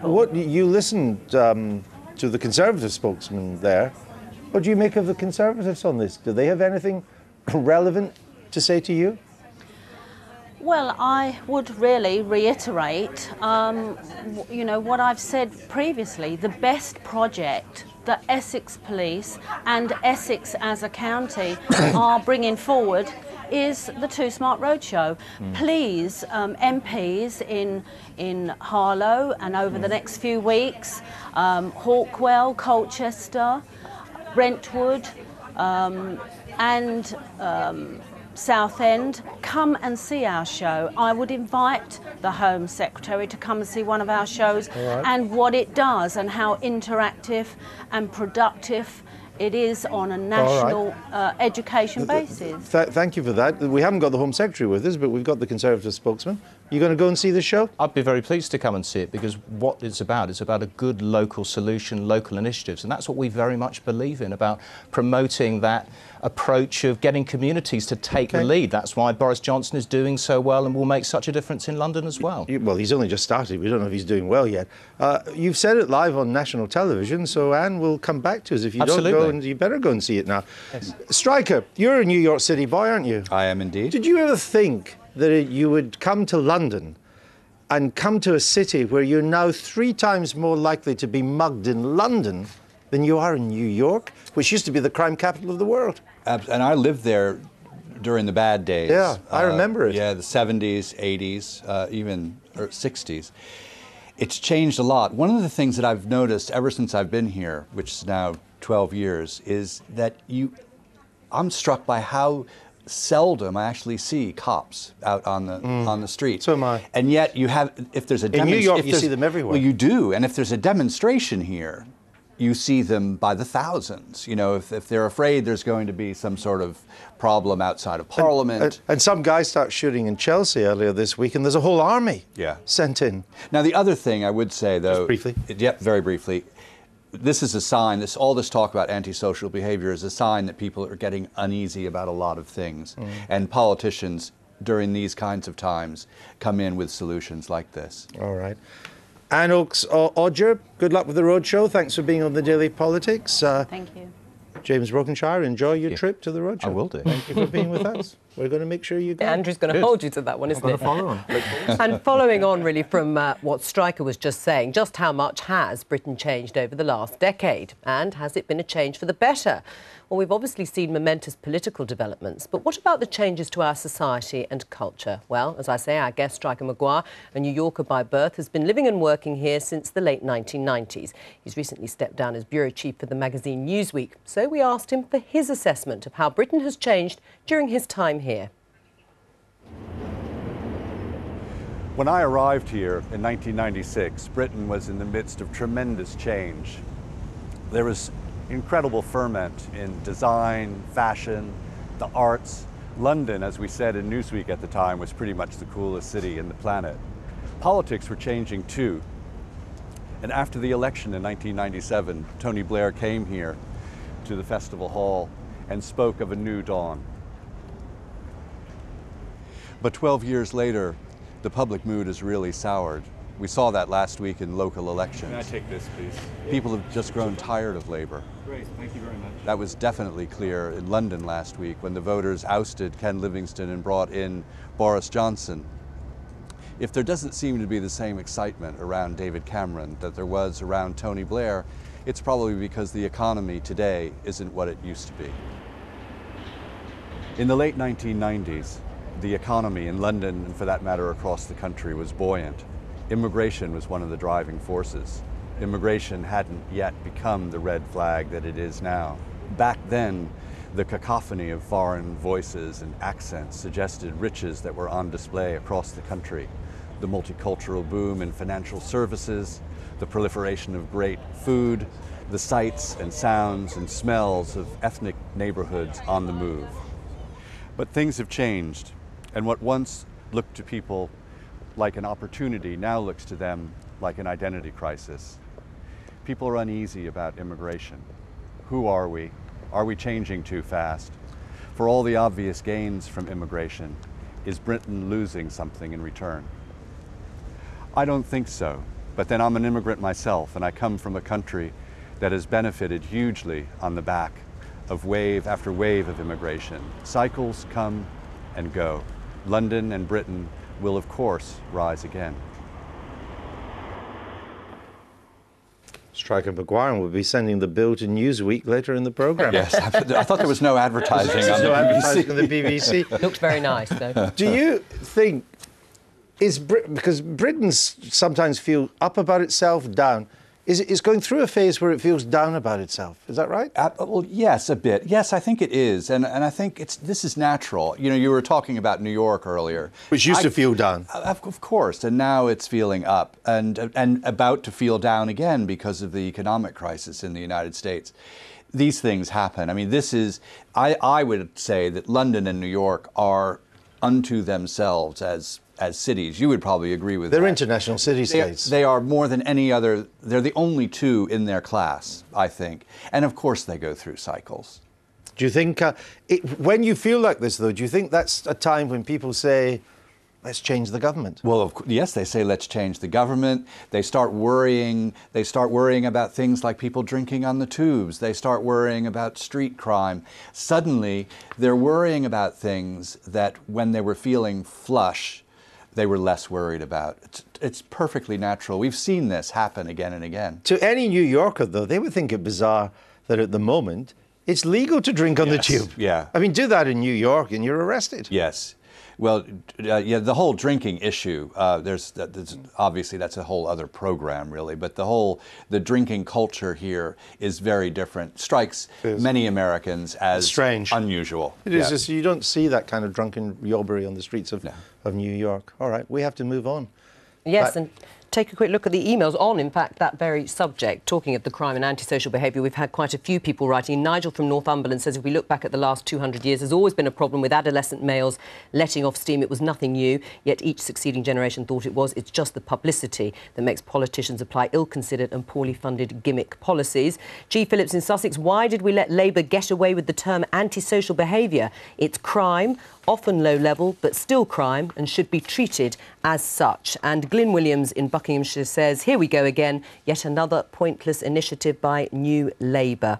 What you listened to the Conservative spokesman there. What do you make of the Conservatives on this? Do they have anything relevant to say to you? Well, I would really reiterate, you know, what I've said previously. The best project that Essex Police and Essex as a county are bringing forward is the Too Smart Roadshow. Please, MPs in Harlow and over the next few weeks, Hawkwell, Colchester, Brentwood and Southend, come and see our show. I would invite the Home Secretary to come and see one of our shows and what it does and how interactive and productive it is on a national education basis. Thank you for that. We haven't got the Home Secretary with us, but we've got the Conservative spokesman. You going to go and see the show? I'd be very pleased to come and see it, because what it's about a good local solution, local initiatives, and that's what we very much believe in, about promoting that approach of getting communities to take the lead. That's why Boris Johnson is doing so well and will make such a difference in London as well. Well, he's only just started. We don't know if he's doing well yet. You've said it live on national television, so Anne will come back to us. If you don't go, and you better go and see it now. Yes. Stryker, you're a New York City boy, aren't you? I am indeed. Did you ever think that you would come to London and come to a city where you're now 3 times more likely to be mugged in London than you are in New York, which used to be the crime capital of the world? And I lived there during the bad days. Yeah, I remember it. Yeah, the 70s, 80s, even 60s. It's changed a lot. One of the things that I've noticed ever since I've been here, which is now 12 years, is that I'm struck by how seldom I actually see cops out on the street. So am I. And yet you have, if there's a demonstration... In New York, you see them everywhere. Well, you do. And if there's a demonstration here, you see them by the thousands. You know, if they're afraid there's going to be some sort of problem outside of Parliament. And some guy starts shooting in Chelsea earlier this week, and there's a whole army sent in. Now, the other thing I would say, though... Just briefly. Yep, very briefly. This is a sign, all this talk about antisocial behavior is a sign that people are getting uneasy about a lot of things. And politicians, during these kinds of times, come in with solutions like this. All right. Anne Oakes-Odger, good luck with the roadshow. Thanks for being on the Daily Politics. Thank you. James Brokenshire, enjoy your trip to the roadshow. I will do. Thank you for being with us. We're going to make sure you go. Andrew's going to hold you to that one, isn't it? Follow on. And following on really from what Stryker was just saying, just how much has Britain changed over the last decade? And has it been a change for the better? Well, we've obviously seen momentous political developments, but what about the changes to our society and culture? Well, as I say, our guest, Stryker Maguire, a New Yorker by birth, has been living and working here since the late 1990s. He's recently stepped down as bureau chief for the magazine Newsweek, so we asked him for his assessment of how Britain has changed during his time here. When I arrived here in 1996, Britain was in the midst of tremendous change. There was incredible ferment in design, fashion, the arts. London, as we said in Newsweek at the time, was pretty much the coolest city in the planet. Politics were changing too. And after the election in 1997, Tony Blair came here to the Festival Hall and spoke of a new dawn. But 12 years later, the public mood has really soured. We saw that last week in local elections. Can I take this, please? People have just grown tired of Labour. Great, thank you very much. That was definitely clear in London last week when the voters ousted Ken Livingstone and brought in Boris Johnson. If there doesn't seem to be the same excitement around David Cameron that there was around Tony Blair, it's probably because the economy today isn't what it used to be. In the late 1990s, the economy in London, and for that matter across the country, was buoyant. Immigration was one of the driving forces. Immigration hadn't yet become the red flag that it is now. Back then, the cacophony of foreign voices and accents suggested riches that were on display across the country. The multicultural boom in financial services, the proliferation of great food, the sights and sounds and smells of ethnic neighborhoods on the move. But things have changed, and what once looked to people like an opportunity now looks to them like an identity crisis. People are uneasy about immigration. Who are we? Are we changing too fast? For all the obvious gains from immigration, is Britain losing something in return? I don't think so. But then I'm an immigrant myself, and I come from a country that has benefited hugely on the back of wave after wave of immigration. Cycles come and go. London and Britain will, of course, rise again. Stryker Maguire will be sending the bill to Newsweek later in the programme. Yes, I thought there was no advertising on the no BBC. advertising on the BBC. Looked very nice, though. Do you think, because Britons sometimes feel up about itself, down, it's going through a phase where it feels down about itself. Is that right? Well, yes, a bit. Yes, I think it is, and I think this is natural. You know, you were talking about New York earlier, Which used to feel down. Of course, and now it's feeling up and about to feel down again because of the economic crisis in the United States. These things happen. I mean, I would say that London and New York are unto themselves as cities. You would probably agree with that. They're international city-states. They are more than any other. They're the only two in their class, I think. And of course they go through cycles. Do you think, when you feel like this, though, do you think that's a time when people say, let's change the government? Well, yes, they say let's change the government. They start worrying. They start worrying about things like people drinking on the tubes. They start worrying about street crime. Suddenly, they're worrying about things that when they were feeling flush, they were less worried about. It's perfectly natural. We've seen this happen again and again. To any New Yorker, though, they would think it bizarre that at the moment it's legal to drink on the tube. Yeah. I mean, do that in New York and you're arrested. Yes. Well, yeah, the whole drinking issue, there's obviously that's a whole other program, really, but the drinking culture here is very different, strikes many Americans as strange, unusual. It is just, you don't see that kind of drunken yobbery on the streets of New York. All right, we have to move on. Yes, and take a quick look at the emails on, in fact, that very subject. Talking of the crime and antisocial behaviour, we've had quite a few people writing. Nigel from Northumberland says if we look back at the last 200 years, there's always been a problem with adolescent males letting off steam. It was nothing new, yet each succeeding generation thought it was. It's just the publicity that makes politicians apply ill-considered and poorly funded gimmick policies. G. Phillips in Sussex, why did we let Labour get away with the term antisocial behaviour? It's crime, often low level, but still crime, and should be treated as such. And Glyn Williams in Buckinghamshire says, here we go again, yet another pointless initiative by New Labour.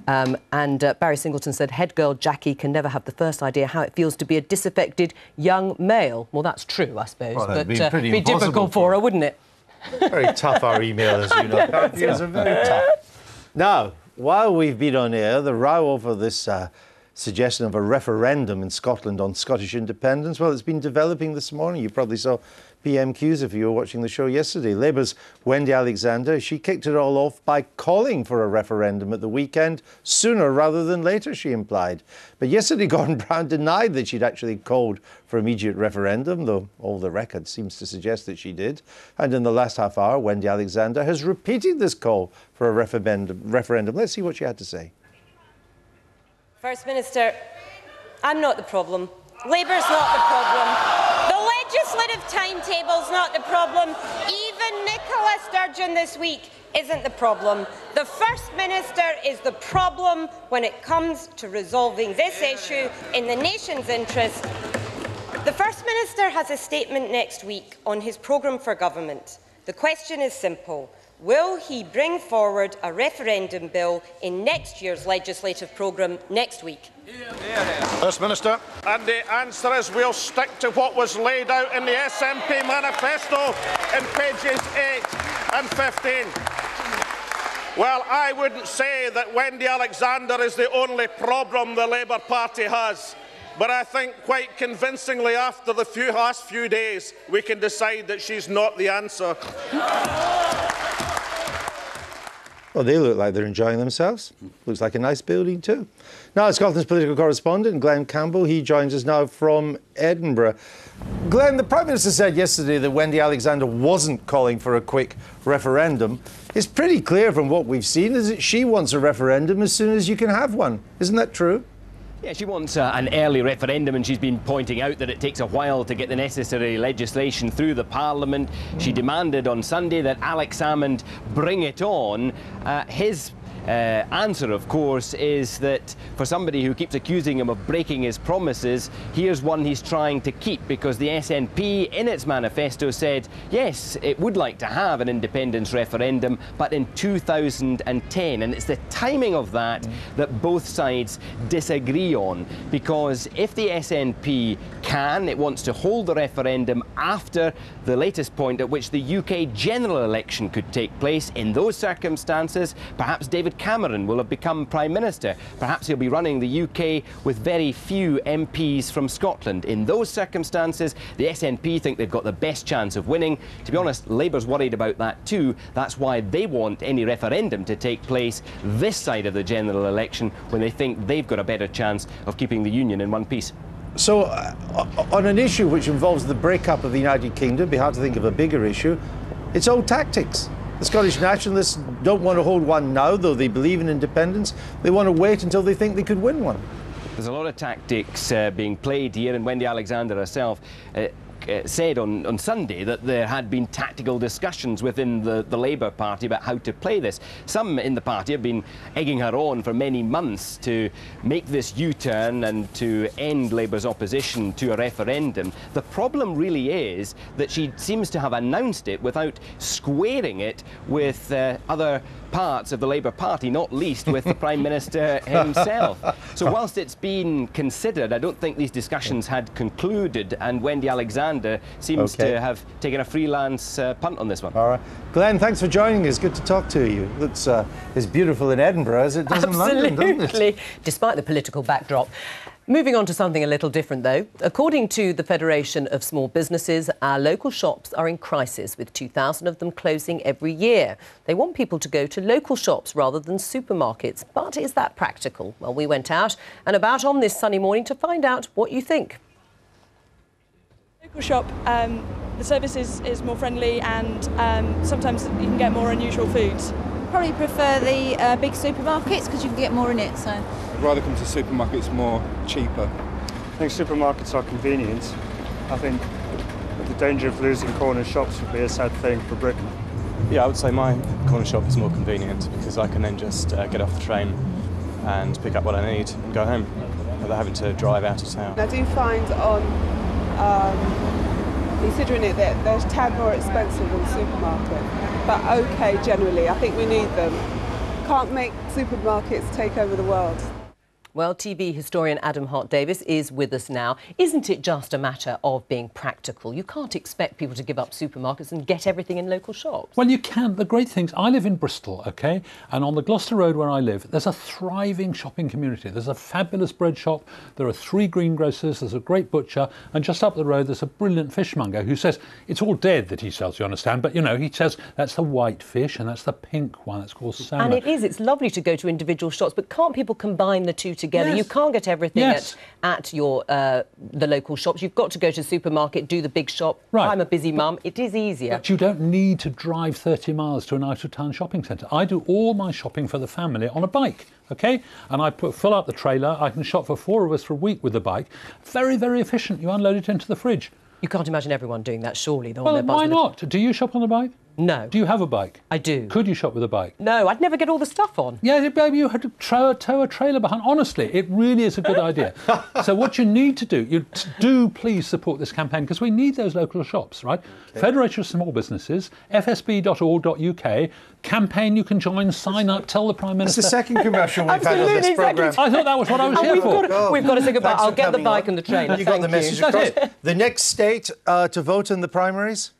Barry Singleton said, head girl Jackie can never have the first idea how it feels to be a disaffected young male. Well, that's true, I suppose, well, but it'd be difficult for her, wouldn't it? Very tough, our email, as you know. It's very tough. Now, while we've been on air, the row over this suggestion of a referendum in Scotland on Scottish independence, well, it's been developing this morning. You probably saw PMQs if you were watching the show yesterday. Labour's Wendy Alexander, she kicked it all off by calling for a referendum at the weekend, sooner rather than later, she implied. But yesterday, Gordon Brown denied that she'd actually called for immediate referendum, though all the record seems to suggest that she did. And in the last half hour, Wendy Alexander has repeated this call for a referendum. Let's see what she had to say. First Minister, I'm not the problem. Labour's not the problem. The legislative timetable's not the problem. Even Nicola Sturgeon this week isn't the problem. The First Minister is the problem when it comes to resolving this issue in the nation's interest. The First Minister has a statement next week on his programme for government. The question is simple. Will he bring forward a referendum bill in next year's legislative programme next week? First Minister. And the answer is we'll stick to what was laid out in the SNP manifesto in pages 8 and 15. Well, I wouldn't say that Wendy Alexander is the only problem the Labour Party has. But I think quite convincingly after the last few days, we can decide that she's not the answer. Well, they look like they're enjoying themselves. Looks like a nice building too. Now, Scotland's political correspondent, Glenn Campbell, he joins us now from Edinburgh. Glenn, the Prime Minister said yesterday that Wendy Alexander wasn't calling for a quick referendum. It's pretty clear from what we've seen is that she wants a referendum as soon as you can have one. Isn't that true? Yeah, she wants an early referendum, and she's been pointing out that it takes a while to get the necessary legislation through the Parliament. She demanded on Sunday that Alex Salmond bring it on. His answer, of course, is that for somebody who keeps accusing him of breaking his promises, here's one he's trying to keep, because the SNP in its manifesto said, yes, it would like to have an independence referendum, but in 2010. And it's the timing of that that both sides disagree on, because if the SNP can, it wants to hold the referendum after the latest point at which the UK general election could take place. In those circumstances, perhaps David Cameron will have become Prime Minister. Perhaps he'll be running the UK with very few MPs from Scotland. In those circumstances, the SNP think they've got the best chance of winning. To be honest, Labour's worried about that too. That's why they want any referendum to take place this side of the general election, when they think they've got a better chance of keeping the Union in one piece. So, on an issue which involves the breakup of the United Kingdom, it'd be hard to think of a bigger issue, it's old tactics. The Scottish nationalists don't want to hold one now, though they believe in independence. They want to wait until they think they could win one. There's a lot of tactics being played here, and Wendy Alexander herself said on Sunday that there had been tactical discussions within the Labour Party about how to play this. Some in the party have been egging her on for many months to make this U-turn and to end Labour's opposition to a referendum. The problem really is that she seems to have announced it without squaring it with other parts of the Labour Party, not least with the Prime Minister himself. So whilst it's been considered, I don't think these discussions had concluded, and Wendy Alexander seems to have taken a freelance punt on this one. All right. Glenn, thanks for joining us. Good to talk to you. It looks as beautiful in Edinburgh as it does in London, doesn't it? Despite the political backdrop. Moving on to something a little different, though. According to the Federation of Small Businesses, our local shops are in crisis, with 2,000 of them closing every year. They want people to go to local shops rather than supermarkets. But is that practical? Well, we went out and about on this sunny morning to find out what you think. Local shop, the service is more friendly, and sometimes you can get more unusual foods. Probably prefer the big supermarkets because you can get more in it. So I'd rather come to supermarkets more cheaper. I think supermarkets are convenient. I think the danger of losing corner shops would be a sad thing for Britain. Yeah, I would say my corner shop is more convenient because I can then just get off the train and pick up what I need and go home without having to drive out of town. I do find considering it that they're a tad more expensive than the supermarket, but okay generally. I think we need them. Can't make supermarkets take over the world. Well, TV historian Adam Hart-Davis is with us now. Isn't it just a matter of being practical? You can't expect people to give up supermarkets and get everything in local shops. Well, you can. The great things... I live in Bristol, OK? And on the Gloucester Road where I live, there's a thriving shopping community. There's a fabulous bread shop, there are 3 greengrocers, there's a great butcher, and just up the road there's a brilliant fishmonger who says it's all dead that he sells, you understand, but, you know, he says that's the white fish and that's the pink one, it's called salmon. And it is. It's lovely to go to individual shops, but can't people combine the two together? Yes. You can't get everything at your the local shops. You've got to go to the supermarket, do the big shop. Right. I'm a busy mum. It is easier. But you don't need to drive 30 miles to an out-of-town shopping centre. I do all my shopping for the family on a bike, OK? And I fill up the trailer. I can shop for 4 of us for a week with the bike. Very, very efficient. You unload it into the fridge. You can't imagine everyone doing that, surely. Well, why not? Do you shop on a bike? No. Do you have a bike? I do. Could you shop with a bike? No, I'd never get all the stuff on. Yeah, baby, you had to tow a trailer behind. Honestly, it really is a good idea. So what you need to do, do please support this campaign, because we need those local shops, right? Okay. Federation of Small Businesses, fsb.org.uk, campaign you can join, sign up, tell the Prime Minister. It's the second commercial we've had on this programme. I thought that was what I was here for. We've got to say goodbye. I'll get the bike and the trailer. You got the message across. The next state to vote in the primaries?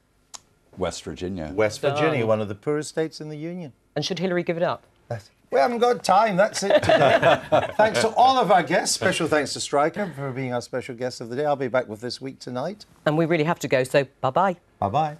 West Virginia. West Virginia, one of the poorest states in the Union. And should Hillary give it up? We haven't got time, that's it today. Thanks to all of our guests. Special thanks to Stryker for being our special guest of the day. I'll be back with This Week Tonight. And we really have to go, so bye-bye. Bye-bye.